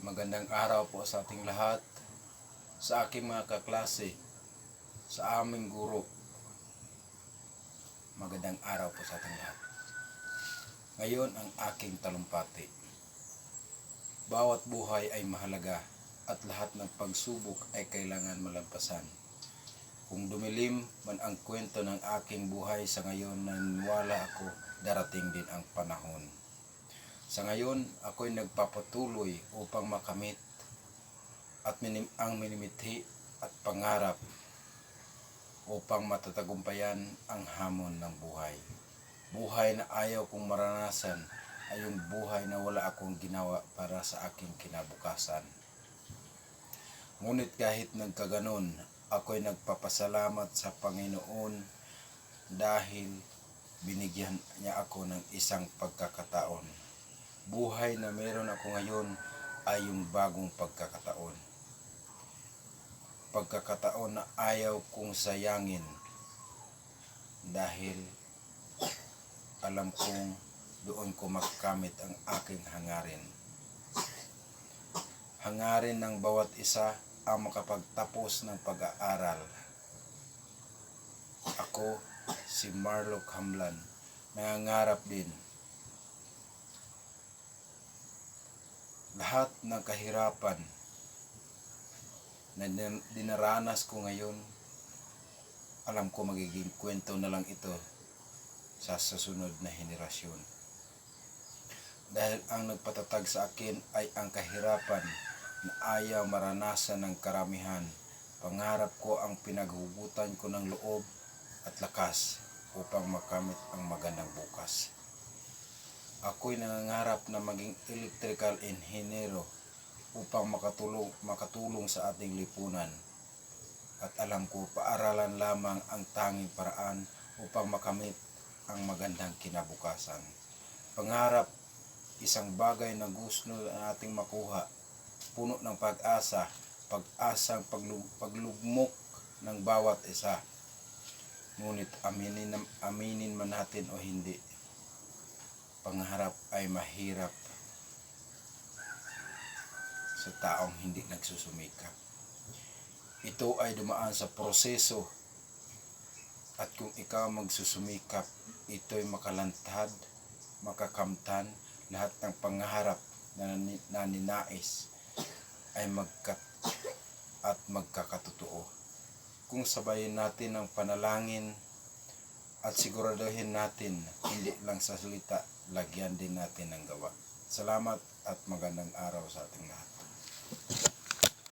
Magandang araw po sa ating lahat, sa aking mga kaklase, sa aming guro. Magandang araw po sa ating lahat. Ngayon ang aking talumpati. Bawat buhay ay mahalaga at lahat ng pagsubok ay kailangan malampasan. Kung dumilim man ang kwento ng aking buhay sa ngayon, naniniwala ako darating din ang panahon. Sa ngayon, ako'y nagpapatuloy upang makamit at ang minimithi at pangarap upang matatagumpayan ang hamon ng buhay. Buhay na ayaw kong maranasan ay yung buhay na wala akong ginawa para sa aking kinabukasan. Ngunit kahit nagkaganon, ako'y nagpapasalamat sa Panginoon dahil binigyan niya ako ng isang pagkakataon. Buhay na meron ako ngayon ay yung bagong pagkakataon. Pagkakataon na ayaw kong sayangin dahil alam kong doon ko makamit ang aking hangarin. Hangarin ng bawat isa ang makapagtapos ng pag-aaral. Ako, si Marlo Camlan, nangangarap din. Lahat ng kahirapan na dinaranas ko ngayon, alam ko magiging kwento na lang ito sa susunod na henerasyon. Dahil ang nagpatatag sa akin ay ang kahirapan na ayaw maranasan ng karamihan. Pangarap ko ang pinaghugutan ko ng loob at lakas upang makamit ang magandang bukas. Ako'y nangangarap na maging electrical engineer upang makatulong sa ating lipunan. At alam ko, paaralan lamang ang tanging paraan upang makamit ang magandang kinabukasan. Pangarap, isang bagay na gusto nating makuha, puno ng pag-asa, pag-asang paglugmok ng bawat isa. Ngunit aminin man natin o hindi, pangarap ay mahirap sa taong hindi nagsusumikap. Ito ay dumaan sa proseso at kung ikaw magsusumikap, ito'y makalantad, makakamtan, lahat ng pangarap na ninais ay magkakatotoo. Kung sabayin natin ang panalangin at siguraduhin natin, hindi lang sa salita, lagyan din natin ng gawa. Salamat at magandang araw sa ating lahat.